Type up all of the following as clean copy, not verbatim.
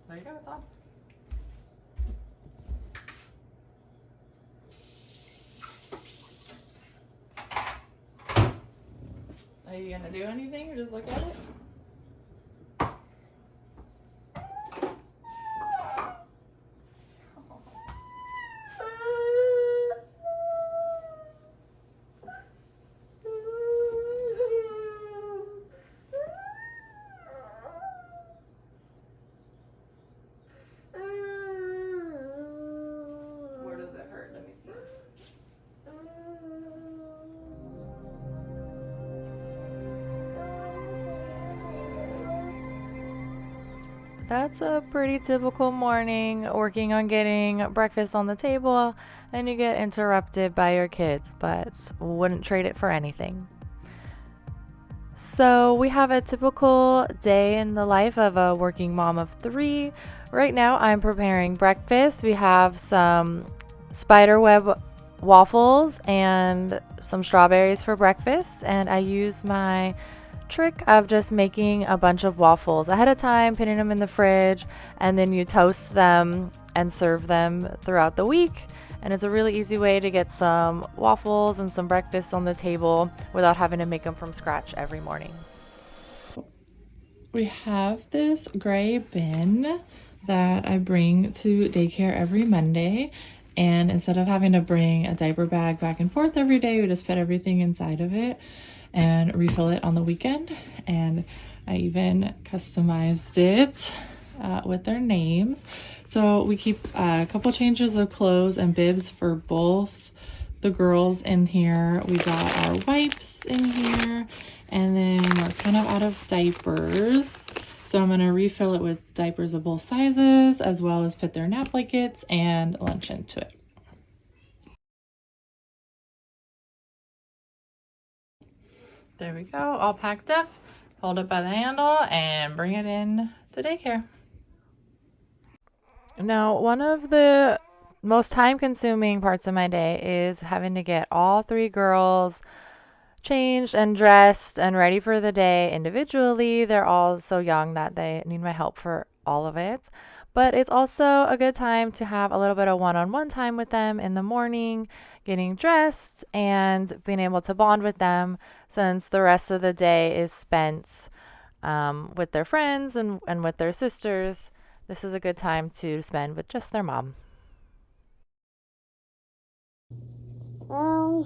There you go, it's on. Are you gonna do anything or just look at it? Where does it hurt? Let me see. That's a pretty typical morning, working on getting breakfast on the table, and you get interrupted by your kids, but wouldn't trade it for anything. So we have a typical day in the life of a working mom of 3. Right now I'm preparing breakfast. We have some spiderweb waffles and some strawberries for breakfast, and I use my trick of just making a bunch of waffles ahead of time, putting them in the fridge, and then you toast them and serve them throughout the week. And it's a really easy way to get some waffles and some breakfast on the table without having to make them from scratch every morning. We have this gray bin that I bring to daycare every Monday. And instead of having to bring a diaper bag back and forth every day, we just put everything inside of it and refill it on the weekend. And I even customized it with their names. So we keep a couple changes of clothes and bibs for both the girls in here. We got our wipes in here, and then we're kind of out of diapers. So I'm gonna refill it with diapers of both sizes, as well as put their nap blankets and lunch into it. There we go, all packed up. Hold it by the handle and bring it in to daycare. Now, one of the most time-consuming parts of my day is having to get all 3 girls changed and dressed and ready for the day individually. They're all so young that they need my help for all of it. But it's also a good time to have a little bit of one-on-one time with them in the morning, getting dressed and being able to bond with them, since the rest of the day is spent with their friends and with their sisters. This is a good time to spend with just their mom. No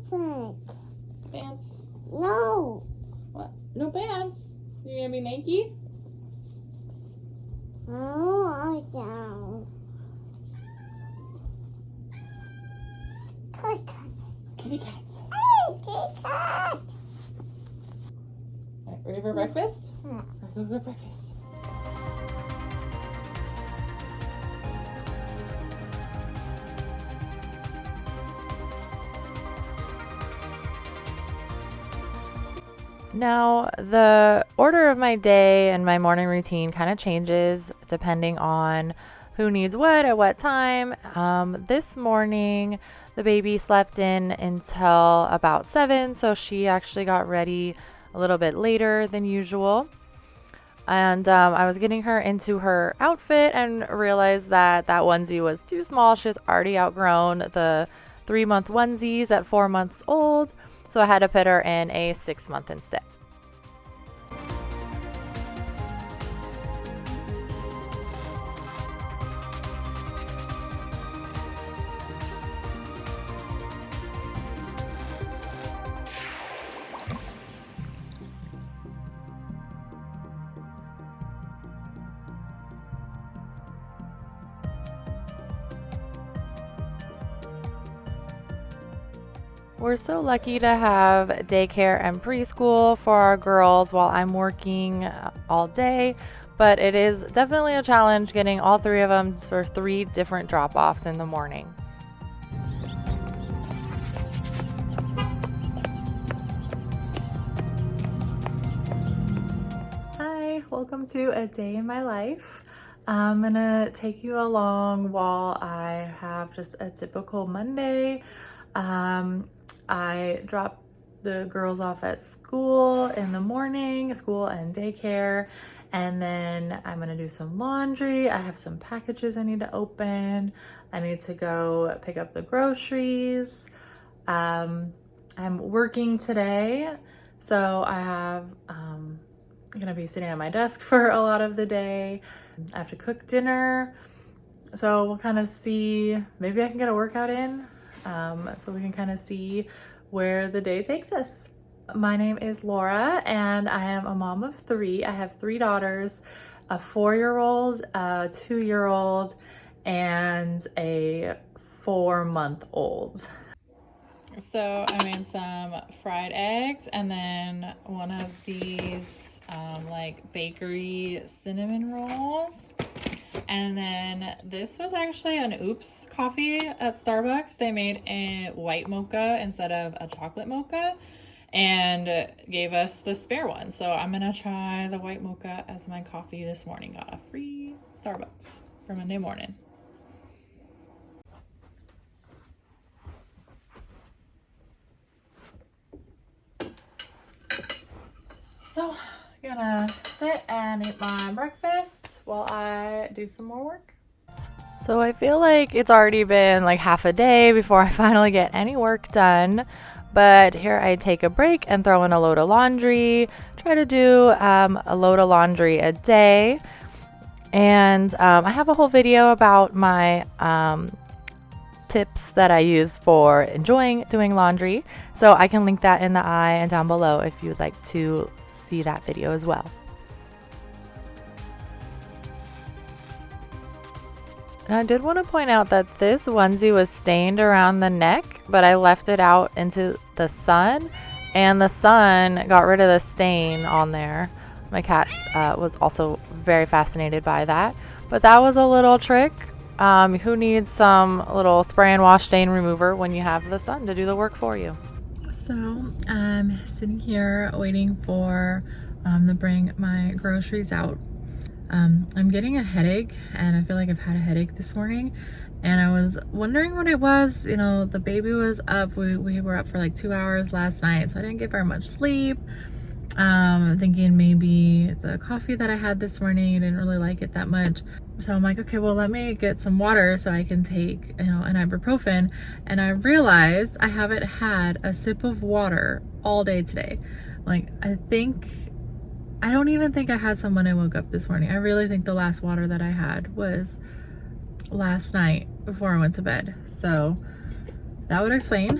thanks. Pants? No. What? No pants? You gonna be naked? No, I don't. Kitty cats. Hey, kitty cat. All right, ready for breakfast? Yeah. Go get breakfast. Now, the order of my day and my morning routine kind of changes depending on who needs what at what time. This morning, the baby slept in until about 7, so she actually got ready a little bit later than usual. And I was getting her into her outfit and realized that that onesie was too small. She's already outgrown the 3-month onesies at 4 months old. So I had to put her in a 6-month instead. We're so lucky to have daycare and preschool for our girls while I'm working all day, but it is definitely a challenge getting all 3 of them for 3 different drop-offs in the morning. Hi, welcome to a day in my life. I'm gonna take you along while I have just a typical Monday. I drop the girls off at school in the morning, school and daycare, And then I'm gonna do some laundry. I have some packages I need to open. I need to go pick up the groceries. I'm working today, so I have, I'm gonna be sitting at my desk for a lot of the day. I have to cook dinner, so we'll kind of see, maybe I can get a workout in, so we can kind of see where the day takes us. My name is Laura, and I am a mom of 3. I have 3 daughters, a 4-year-old, a 2-year-old, and a 4-month-old. So I made some fried eggs and then one of these like bakery cinnamon rolls. And then this was actually an Oops coffee at Starbucks. They made a white mocha instead of a chocolate mocha and gave us the spare one. So I'm gonna try the white mocha as my coffee this morning. Got a free Starbucks for Monday morning. So I'm gonna sit and eat my breakfast while I do some more work. So I feel like it's already been like half a day before I finally get any work done. But here I take a break and throw in a load of laundry. Try to do a load of laundry a day. And I have a whole video about my tips that I use for enjoying doing laundry. So I can link that in the eye and down below if you would like to see that video as well. And I did want to point out that this onesie was stained around the neck, but I left it out into the sun and the sun got rid of the stain on there. My cat was also very fascinated by that, but that was a little trick. Who needs some little spray and wash stain remover when you have the sun to do the work for you? So I'm sitting here waiting for to bring my groceries out. I'm getting a headache and I feel like I've had a headache this morning, and I was wondering what it was. You know, the baby was up. We were up for like 2 hours last night, so I didn't get very much sleep. Thinking maybe the coffee that I had this morning, I didn't really like it that much. So I'm like, okay, well, let me get some water so I can take, you know, an ibuprofen. And I realized I haven't had a sip of water all day today. Like, I don't even think I had some when I woke up this morning. I really think the last water that I had was last night before I went to bed. So that would explain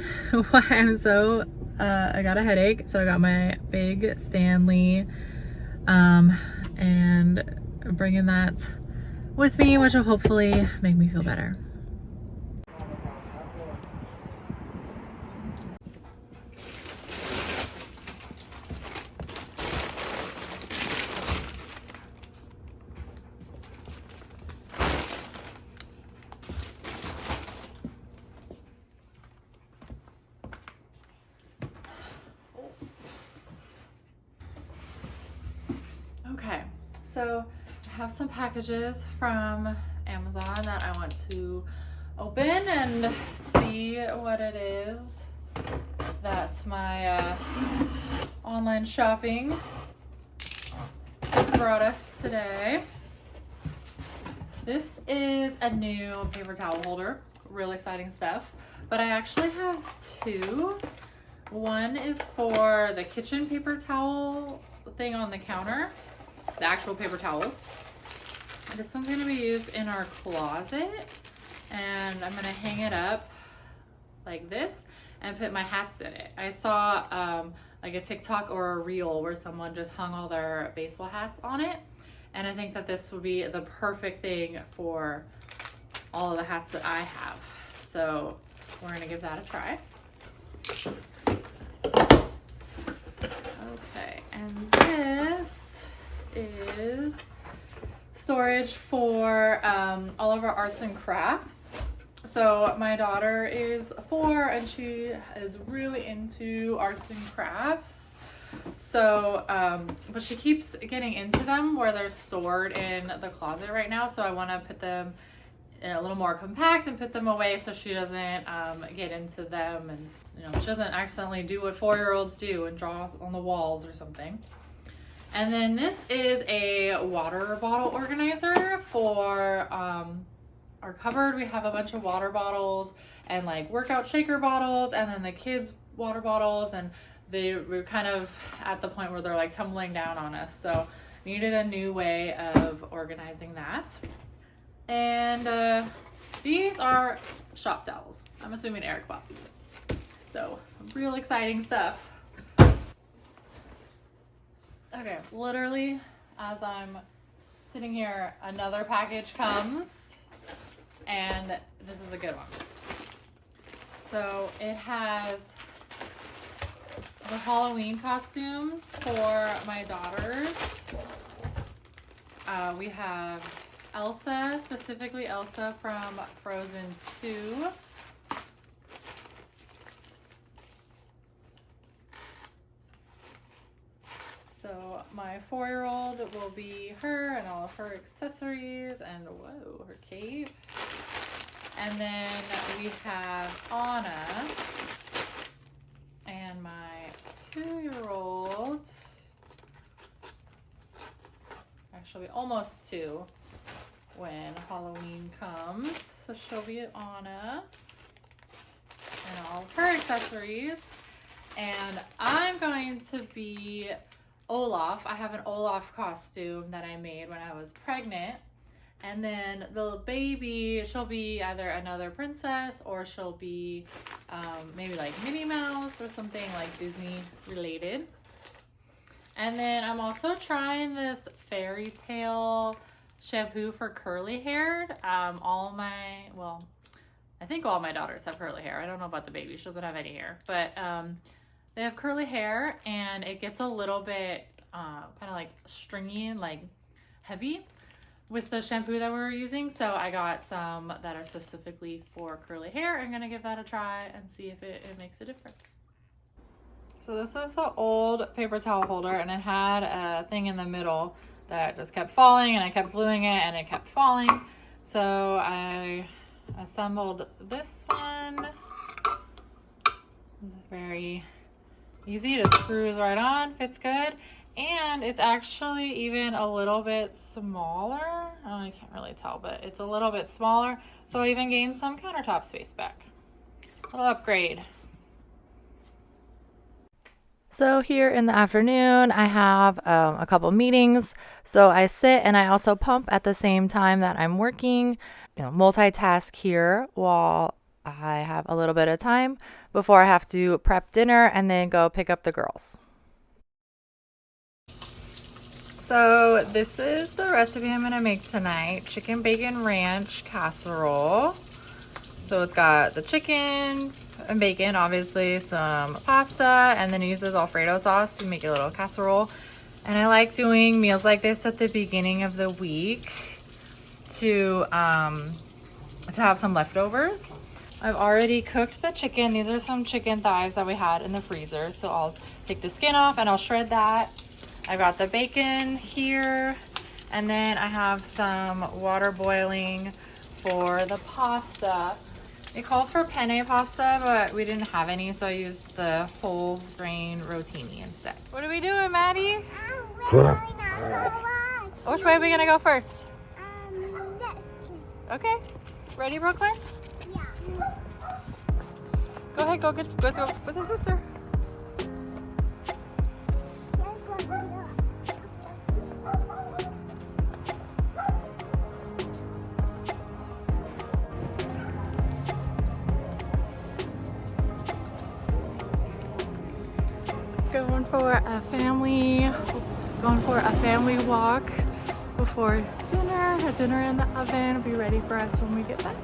why I'm so, I got a headache. So I got my big Stanley, and bringing that with me, which will hopefully make me feel better. Okay, so I have some packages from Amazon that I want to open and see what it is. That's my online shopping brought us today. This is a new paper towel holder, real exciting stuff. But I actually have 2. One is for the kitchen paper towel thing on the counter, the actual paper towels. This one's gonna be used in our closet, and I'm gonna hang it up like this and put my hats in it. I saw like a TikTok or a reel where someone just hung all their baseball hats on it, and I think that this would be the perfect thing for all of the hats that I have. So we're gonna give that a try. Okay, and this is storage for all of our arts and crafts. So my daughter is 4 and she is really into arts and crafts. So, but she keeps getting into them where they're stored in the closet right now. So I want to put them in a little more compact and put them away so she doesn't get into them, and you know, she doesn't accidentally do what 4-year-olds do and draw on the walls or something. And then this is a water bottle organizer for our cupboard. We have a bunch of water bottles and like workout shaker bottles, and then the kids water bottles, and we're kind of at the point where they're like tumbling down on us. So needed a new way of organizing that. And these are shop towels. I'm assuming Eric bought these. So real exciting stuff. Okay, literally as I'm sitting here, another package comes, and this is a good one. So it has the Halloween costumes for my daughters. We have Elsa, specifically Elsa from Frozen 2. So my 4-year-old will be her and all of her accessories, and whoa, her cape. And then we have Anna and my 2-year-old, actually almost 2 when Halloween comes. So she'll be Anna and all of her accessories. And I'm going to be Olaf. I have an Olaf costume that I made when I was pregnant. And then the baby, she'll be either another princess, or she'll be maybe like Minnie Mouse or something like Disney related. And then I'm also trying this fairy tale shampoo for curly hair. I think all my daughters have curly hair. I don't know about the baby. She doesn't have any hair. But they have curly hair, and it gets a little bit kind of like stringy and like heavy with the shampoo that we were using. So I got some that are specifically for curly hair. I'm gonna give that a try and see if it makes a difference. So this is the old paper towel holder, and it had a thing in the middle that just kept falling, and I kept gluing it and it kept falling. So I assembled this one. It's very easy, just screws right on, fits good. And it's actually even a little bit smaller. Oh, I can't really tell, but it's a little bit smaller. So I even gained some countertop space back. Little upgrade. So here in the afternoon, I have a couple meetings. So I sit and I also pump at the same time that I'm working, multitask here while I have a little bit of time before I have to prep dinner and then go pick up the girls. So this is the recipe I'm gonna make tonight. Chicken bacon ranch casserole. So it's got the chicken and bacon, obviously, some pasta, and then it uses Alfredo sauce to make a little casserole. And I like doing meals like this at the beginning of the week to have some leftovers. I've already cooked the chicken. These are some chicken thighs that we had in the freezer. So I'll take the skin off and I'll shred that. I got the bacon here, and then I have some water boiling for the pasta. It calls for penne pasta, but we didn't have any, so I used the whole grain rotini instead. What are we doing, Maddie? Which way are we gonna go first? This. Okay. Ready, Brooklyn? Yeah. Go ahead, go with your sister. Going for a family walk before dinner. Had dinner in the oven. It'll be ready for us when we get back.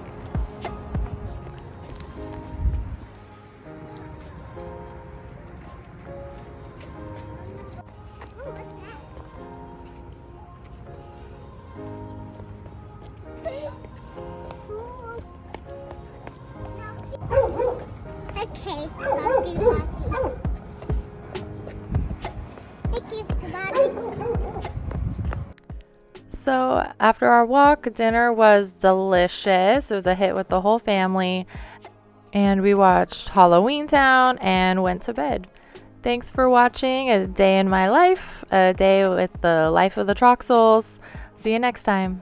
So after our walk, dinner was delicious. It was a hit with the whole family. And we watched Halloween Town and went to bed. Thanks for watching a day in my life, a day with the life of the Troxels. See you next time.